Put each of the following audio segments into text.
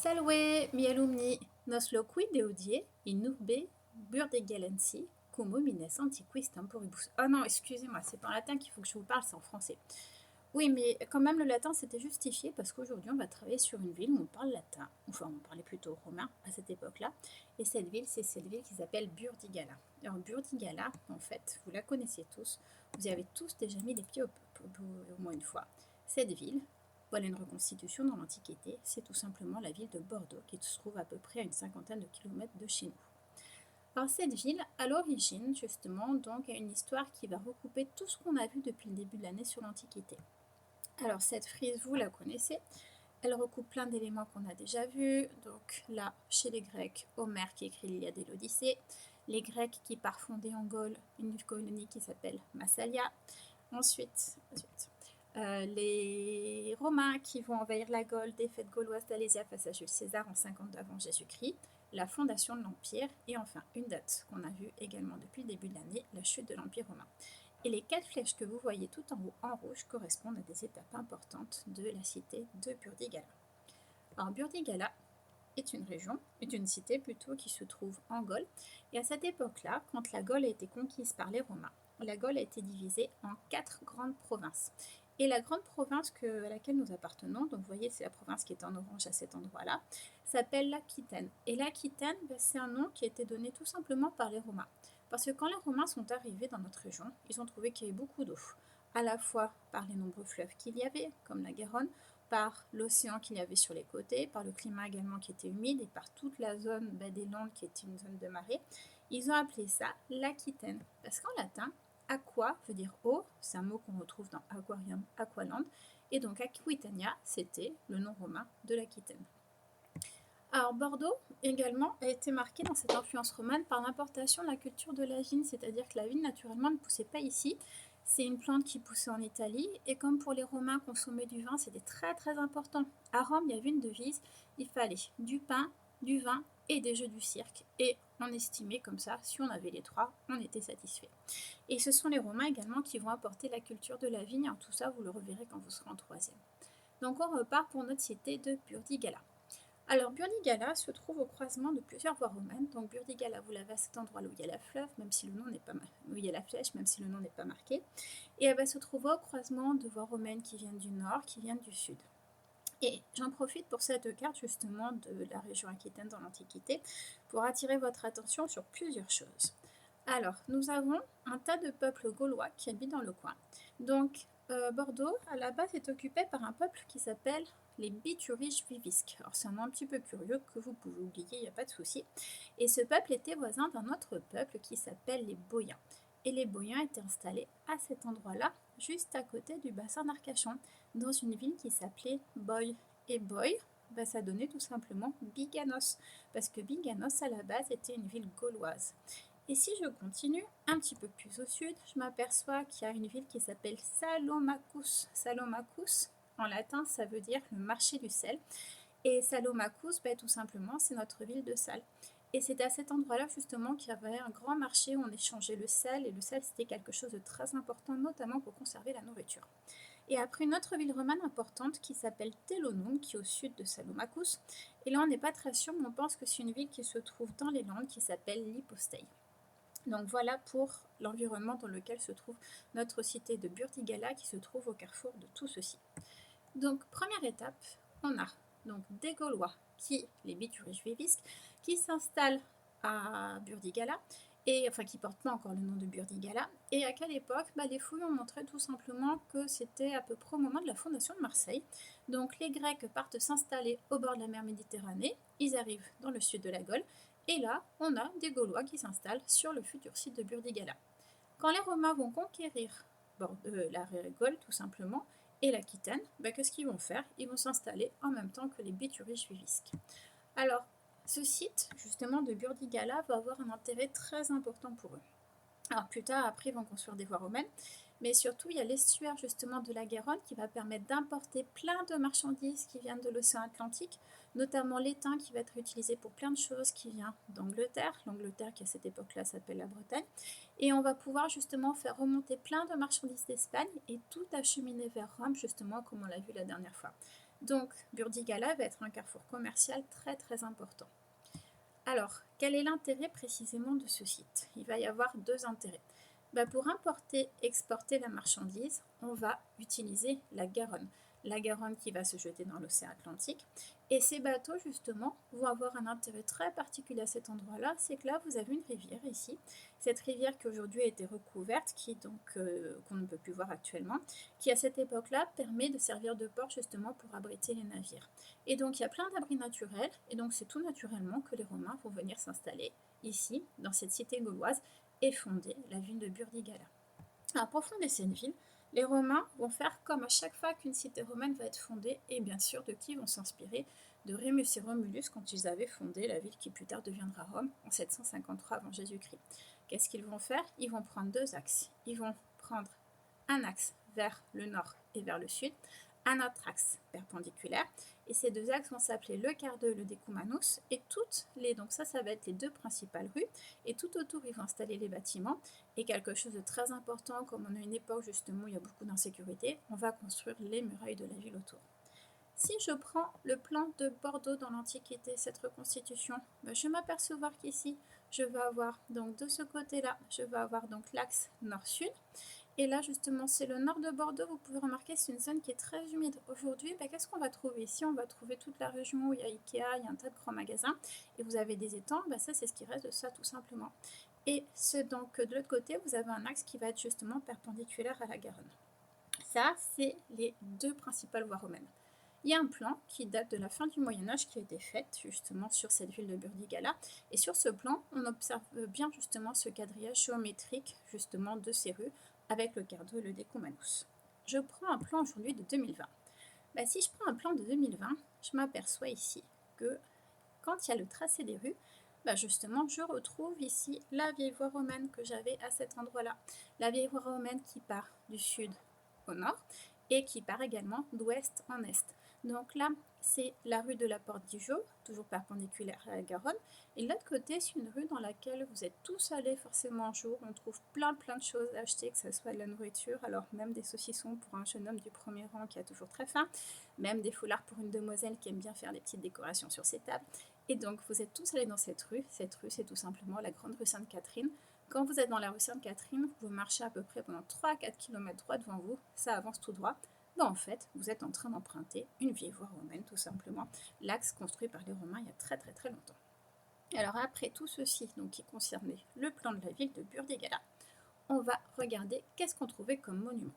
Salve, miei alumni, nos loqui deudie in urbe burdegalensi cum homines antiquis temporibus. Ah non, excusez-moi, c'est pas en latin qu'il faut que je vous parle, c'est en français. Oui, mais quand même, le latin c'était justifié parce qu'aujourd'hui on va travailler sur une ville où on parle latin, enfin on parlait plutôt romain à cette époque-là, et cette ville, c'est cette ville qui s'appelle Burdigala. Alors Burdigala, en fait, vous la connaissez tous, vous y avez tous déjà mis les pieds au moins une fois. Cette ville, voilà une reconstitution dans l'Antiquité, c'est tout simplement la ville de Bordeaux qui se trouve à peu près à une cinquantaine de kilomètres de chez nous. Alors cette ville, à l'origine, justement, donc, a une histoire qui va recouper tout ce qu'on a vu depuis le début de l'année sur l'Antiquité. Alors cette frise, vous la connaissez, elle recoupe plein d'éléments qu'on a déjà vus. Donc là, chez les Grecs, Homère qui écrit l'Iliade et l'Odyssée, les Grecs qui partent fonder en Gaule une colonie qui s'appelle Massalia. Ensuite les Romains qui vont envahir la Gaule, défaite gauloise d'Alésia face à Jules César en 50 avant Jésus-Christ, la fondation de l'Empire, et enfin une date qu'on a vue également depuis le début de l'année, la chute de l'Empire romain. Et les 4 flèches que vous voyez tout en haut en rouge correspondent à des étapes importantes de la cité de Burdigala. Alors Burdigala est une cité plutôt qui se trouve en Gaule, et à cette époque-là, quand la Gaule a été conquise par les Romains, la Gaule a été divisée en 4 grandes provinces. Et la grande province à laquelle nous appartenons, donc vous voyez c'est la province qui est en orange à cet endroit-là, s'appelle l'Aquitaine. Et l'Aquitaine, c'est un nom qui a été donné tout simplement par les Romains. Parce que quand les Romains sont arrivés dans notre région, ils ont trouvé qu'il y avait beaucoup d'eau, à la fois par les nombreux fleuves qu'il y avait, comme la Garonne, par l'océan qu'il y avait sur les côtés, par le climat également qui était humide et par toute la zone des Landes qui était une zone de marée. Ils ont appelé ça l'Aquitaine, parce qu'en latin, aqua veut dire eau, c'est un mot qu'on retrouve dans aquarium, aqualand, et donc Aquitania, c'était le nom romain de l'Aquitaine. Alors Bordeaux également a été marqué dans cette influence romane par l'importation de la culture de la vigne, c'est-à-dire que la vigne naturellement ne poussait pas ici. C'est une plante qui poussait en Italie, et comme pour les Romains consommer du vin c'était très très important. À Rome il y avait une devise, il fallait du pain, du vin et des jeux du cirque, et on estimait comme ça, si on avait les 3, on était satisfait. Et ce sont les Romains également qui vont apporter la culture de la vigne, tout ça vous le reverrez quand vous serez en 3e. Donc on repart pour notre cité de Burdigala. Alors Burdigala se trouve au croisement de plusieurs voies romaines. Donc Burdigala, vous l'avez à cet endroit-là où il y a la fleuve, même si le nom n'est pas où il y a la flèche, même si le nom n'est pas marqué. Et elle va se trouver au croisement de voies romaines qui viennent du nord, qui viennent du sud. Et j'en profite pour cette carte justement de la région aquitaine dans l'Antiquité pour attirer votre attention sur plusieurs choses. Alors, nous avons un tas de peuples gaulois qui habitent dans le coin. Donc, Bordeaux, à la base, est occupé par un peuple qui s'appelle les Bituriges Vivisques. Alors, c'est un nom un petit peu curieux que vous pouvez oublier, il n'y a pas de souci. Et ce peuple était voisin d'un autre peuple qui s'appelle les Boyens. Et les Boyens étaient installés à cet endroit-là, juste à côté du bassin d'Arcachon, dans une ville qui s'appelait Boy. Et Boy, ça donnait tout simplement Biganos, parce que Biganos, à la base, était une ville gauloise. Et si je continue un petit peu plus au sud, je m'aperçois qu'il y a une ville qui s'appelle Salomacus. Salomacus, en latin, ça veut dire le marché du sel. Et Salomacus, tout simplement, c'est notre ville de Salles. Et c'est à cet endroit-là, justement, qu'il y avait un grand marché où on échangeait le sel. Et le sel, c'était quelque chose de très important, notamment pour conserver la nourriture. Et après, une autre ville romane importante qui s'appelle Telonum, qui est au sud de Salomacus. Et là, on n'est pas très sûr, mais on pense que c'est une ville qui se trouve dans les Landes, qui s'appelle Liposteï. Donc voilà pour l'environnement dans lequel se trouve notre cité de Burdigala qui se trouve au carrefour de tout ceci. Donc première étape, on a donc des Gaulois, les Bituriges Vivisques, qui s'installent à Burdigala, et enfin qui ne portent pas encore le nom de Burdigala, et à quelle époque les fouilles ont montré tout simplement que c'était à peu près au moment de la fondation de Marseille. Donc les Grecs partent s'installer au bord de la mer Méditerranée, ils arrivent dans le sud de la Gaule, et là, on a des Gaulois qui s'installent sur le futur site de Burdigala. Quand les Romains vont conquérir la Gaule, tout simplement, et l'Aquitaine, qu'est-ce qu'ils vont faire? Ils vont s'installer en même temps que les Bituriges Vivisques. Alors, ce site, justement, de Burdigala va avoir un intérêt très important pour eux. Alors plus tard, après, ils vont construire des voies romaines, mais surtout, il y a l'estuaire justement de la Garonne qui va permettre d'importer plein de marchandises qui viennent de l'océan Atlantique, notamment l'étain qui va être utilisé pour plein de choses qui vient d'Angleterre, l'Angleterre qui à cette époque-là s'appelle la Bretagne, et on va pouvoir justement faire remonter plein de marchandises d'Espagne et tout acheminer vers Rome, justement comme on l'a vu la dernière fois. Donc Burdigala va être un carrefour commercial très très important. Alors, quel est l'intérêt précisément de ce site? Il va y avoir deux intérêts. Pour importer, exporter la marchandise, on va utiliser la Garonne. La Garonne qui va se jeter dans l'océan Atlantique. Et ces bateaux, justement, vont avoir un intérêt très particulier à cet endroit-là, c'est que là, vous avez une rivière ici. Cette rivière qui aujourd'hui a été recouverte, qu'on ne peut plus voir actuellement, qui à cette époque-là permet de servir de port justement pour abriter les navires. Et donc, il y a plein d'abris naturels, et donc c'est tout naturellement que les Romains vont venir s'installer ici, dans cette cité gauloise, et fonder la ville de Burdigala. Alors, pour fonder cette ville, les Romains vont faire comme à chaque fois qu'une cité romaine va être fondée, et bien sûr de qui vont s'inspirer? De Rémus et Romulus quand ils avaient fondé la ville qui plus tard deviendra Rome en 753 avant Jésus-Christ. Qu'est-ce qu'ils vont faire? Ils vont prendre deux axes. Ils vont prendre un axe vers le nord et vers le sud, un autre axe perpendiculaire, et ces deux axes vont s'appeler le Cardo et le Decumanus, et donc ça va être les deux principales rues, et tout autour ils vont installer les bâtiments, et quelque chose de très important, comme on a une époque justement où il y a beaucoup d'insécurité, on va construire les murailles de la ville autour. Si je prends le plan de Bordeaux dans l'Antiquité, cette reconstitution, je vais m'apercevoir qu'ici, je vais avoir donc de ce côté-là, je vais avoir donc l'axe nord-sud. Et là, justement, c'est le nord de Bordeaux. Vous pouvez remarquer, c'est une zone qui est très humide. Aujourd'hui, qu'est-ce qu'on va trouver ici? On va trouver toute la région où il y a Ikea, il y a un tas de grands magasins. Et vous avez des étangs. Ça, c'est ce qui reste de ça, tout simplement. Et donc, de l'autre côté, vous avez un axe qui va être justement perpendiculaire à la Garonne. Ça, c'est les deux principales voies romaines. Il y a un plan qui date de la fin du Moyen-Âge qui a été fait justement sur cette ville de Burdigala. Et sur ce plan, on observe bien justement ce quadrillage géométrique justement de ces rues avec le Cardo et le Decumanus. Je prends un plan aujourd'hui de 2020. Si je prends un plan de 2020, je m'aperçois ici que quand il y a le tracé des rues, justement, je retrouve ici la vieille voie romaine que j'avais à cet endroit-là. La vieille voie romaine qui part du sud au nord et qui part également d'ouest en est. Donc là, c'est la rue de la Porte d'Igeau, toujours perpendiculaire à la Garonne. Et de l'autre côté, c'est une rue dans laquelle vous êtes tous allés forcément un jour. On trouve plein de choses à acheter, que ce soit de la nourriture, alors même des saucissons pour un jeune homme du premier rang qui a toujours très faim, même des foulards pour une demoiselle qui aime bien faire des petites décorations sur ses tables. Et donc, vous êtes tous allés dans cette rue. Cette rue, c'est tout simplement la grande rue Sainte-Catherine. Quand vous êtes dans la rue Sainte-Catherine, vous marchez à peu près pendant 3-4 km droit devant vous, ça avance tout droit. En fait, vous êtes en train d'emprunter une vieille voie romaine, tout simplement, l'axe construit par les Romains il y a très longtemps. Alors après tout ceci, donc qui concernait le plan de la ville de Burdigala, on va regarder qu'est-ce qu'on trouvait comme monument.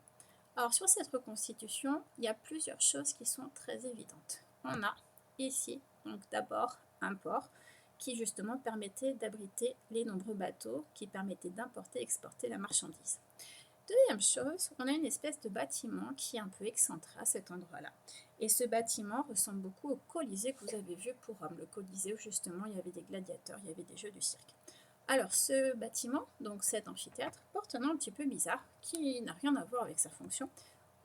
Alors sur cette reconstitution, il y a plusieurs choses qui sont très évidentes. On a ici, donc d'abord, un port qui justement permettait d'abriter les nombreux bateaux qui permettaient d'importer et exporter la marchandise. Deuxième chose, on a une espèce de bâtiment qui est un peu excentré à cet endroit-là. Et ce bâtiment ressemble beaucoup au Colisée que vous avez vu pour Rome. Le Colisée où justement il y avait des gladiateurs, il y avait des jeux de cirque. Alors ce bâtiment, donc cet amphithéâtre, porte un nom un petit peu bizarre qui n'a rien à voir avec sa fonction.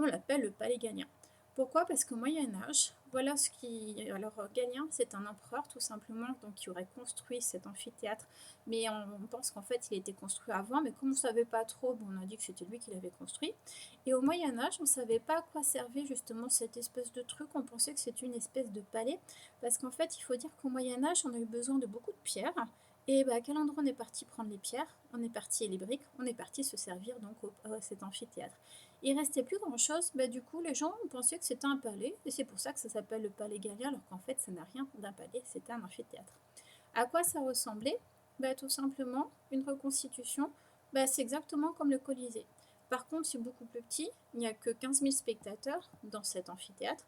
On l'appelle le Palais Galien. Pourquoi? Parce qu'au Moyen-Âge, voilà ce qui... Alors Galien, c'est un empereur tout simplement donc, qui aurait construit cet amphithéâtre, mais on pense qu'en fait il a été construit avant, mais comme on ne savait pas trop, on a dit que c'était lui qui l'avait construit. Et au Moyen-Âge, on ne savait pas à quoi servait justement cette espèce de truc, on pensait que c'était une espèce de palais, parce qu'en fait il faut dire qu'au Moyen-Âge, on a eu besoin de beaucoup de pierres, et à quel endroit on est parti prendre les pierres? On est parti, et les briques, on est parti se servir donc à cet amphithéâtre. Il restait plus grand chose, du coup les gens pensaient que c'était un palais, et c'est pour ça que ça s'appelle le palais Galien, alors qu'en fait ça n'a rien d'un palais, c'était un amphithéâtre. À quoi ça ressemblait? Tout simplement une reconstitution, c'est exactement comme le Colisée. Par contre c'est beaucoup plus petit, il n'y a que 15 000 spectateurs dans cet amphithéâtre,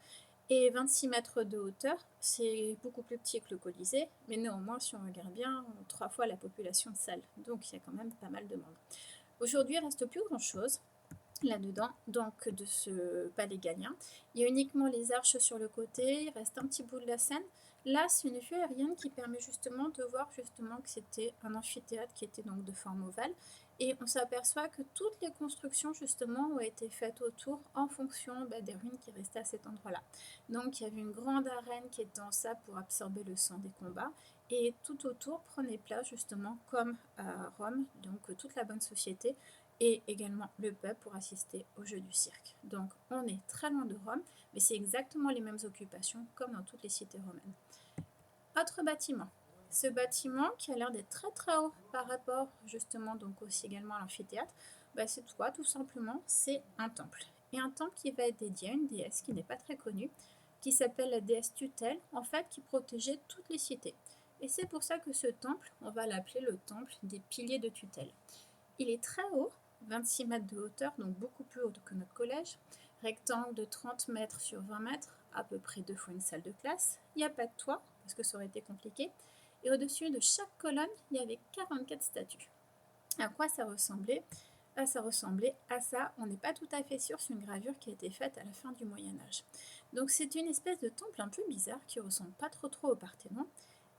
et 26 mètres de hauteur, c'est beaucoup plus petit que le Colisée, mais néanmoins si on regarde bien, 3 fois la population de salle, donc il y a quand même pas mal de monde. Aujourd'hui il ne reste plus grand chose là-dedans, donc de ce palais Galien. Il y a uniquement les arches sur le côté, il reste un petit bout de la Seine. Là, c'est une vue aérienne qui permet justement de voir justement que c'était un amphithéâtre qui était donc de forme ovale. Et on s'aperçoit que toutes les constructions justement ont été faites autour en fonction des ruines qui restaient à cet endroit-là. Donc il y avait une grande arène qui était en ça pour absorber le sang des combats. Et tout autour prenait place justement comme à Rome, donc toute la bonne société et également le pub pour assister aux jeux du cirque. Donc on est très loin de Rome, mais c'est exactement les mêmes occupations comme dans toutes les cités romaines. Autre bâtiment. Ce bâtiment qui a l'air d'être très très haut par rapport justement donc aussi également à l'amphithéâtre, c'est quoi tout simplement? C'est un temple. Et un temple qui va être dédié à une déesse qui n'est pas très connue, qui s'appelle la déesse Tutelle, en fait qui protégeait toutes les cités. Et c'est pour ça que ce temple, on va l'appeler le temple des piliers de Tutelle. Il est très haut, 26 mètres de hauteur, donc beaucoup plus haut que notre collège, rectangle de 30 mètres sur 20 mètres, à peu près 2 fois une salle de classe. Il n'y a pas de toit, parce que ça aurait été compliqué. Et au-dessus de chaque colonne, il y avait 44 statues. À quoi ça ressemblait? Ça ressemblait à ça, on n'est pas tout à fait sûr, c'est une gravure qui a été faite à la fin du Moyen-Âge. Donc c'est une espèce de temple un peu bizarre qui ressemble pas trop au Parthénon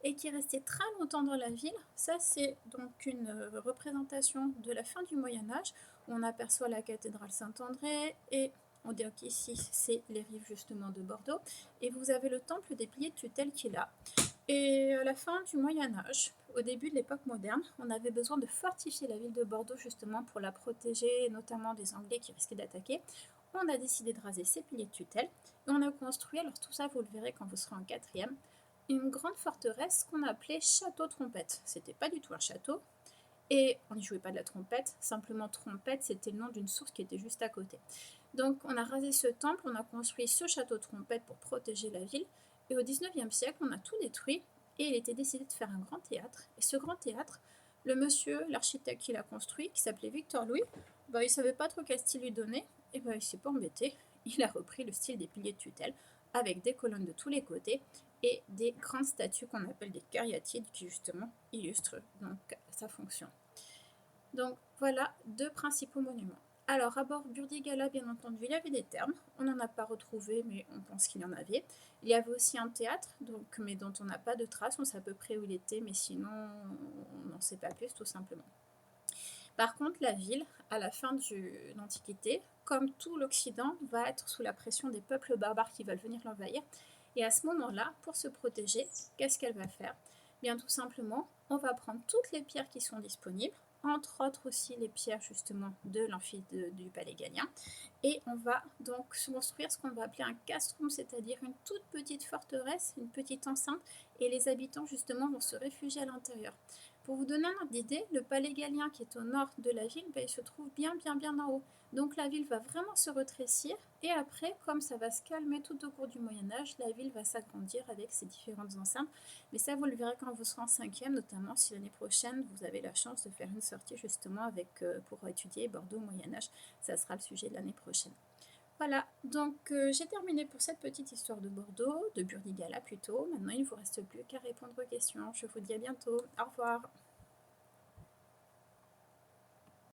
et qui est resté très longtemps dans la ville. Ça, c'est donc une représentation de la fin du Moyen-Âge. On aperçoit la cathédrale Saint-André et on dit qu'ici, c'est les rives justement de Bordeaux. Et vous avez le temple des piliers de Tutelle qui est là. Et à la fin du Moyen-Âge, au début de l'époque moderne, on avait besoin de fortifier la ville de Bordeaux justement pour la protéger, notamment des Anglais qui risquaient d'attaquer. On a décidé de raser ces piliers de Tutelle et on a construit, alors tout ça vous le verrez quand vous serez en quatrième, une grande forteresse qu'on appelait Château Trompette. C'était pas du tout un château et on n'y jouait pas de la trompette, simplement Trompette, c'était le nom d'une source qui était juste à côté. Donc on a rasé ce temple, on a construit ce château Trompette pour protéger la ville et au 19e siècle, on a tout détruit et il était décidé de faire un grand théâtre. Et ce grand théâtre, le monsieur, l'architecte qui l'a construit, qui s'appelait Victor Louis, il ne savait pas trop quel style lui donner, et il ne s'est pas embêté, il a repris le style des piliers de Tutelle, avec des colonnes de tous les côtés, et des grandes statues qu'on appelle des cariatides, qui justement illustrent donc sa fonction. Donc voilà 2 principaux monuments. Alors à bord Burdigala, bien entendu, il y avait des thermes. On n'en a pas retrouvé, mais on pense qu'il y en avait. Il y avait aussi un théâtre, mais dont on n'a pas de traces. On sait à peu près où il était, mais sinon on n'en sait pas plus, tout simplement. Par contre, la ville, à la fin de l'Antiquité, comme tout l'Occident, va être sous la pression des peuples barbares qui veulent venir l'envahir. Et à ce moment-là, pour se protéger, qu'est-ce qu'elle va faire? Bien tout simplement, on va prendre toutes les pierres qui sont disponibles, entre autres aussi les pierres justement de l'amphithéâtre du Palais Gallien, et on va donc construire ce qu'on va appeler un castrum, c'est-à-dire une toute petite forteresse, une petite enceinte, et les habitants justement vont se réfugier à l'intérieur. Pour vous donner un ordre d'idée, le Palais Gallien qui est au nord de la ville, il se trouve bien en haut. Donc la ville va vraiment se rétrécir et après, comme ça va se calmer tout au cours du Moyen-Âge, la ville va s'agrandir avec ses différentes enceintes. Mais ça, vous le verrez quand vous serez en 5e, notamment si l'année prochaine, vous avez la chance de faire une sortie justement pour étudier Bordeaux au Moyen-Âge. Ça sera le sujet de l'année prochaine. Voilà, donc j'ai terminé pour cette petite histoire de Bordeaux, de Burdigala plutôt. Maintenant, il ne vous reste plus qu'à répondre aux questions. Je vous dis à bientôt. Au revoir.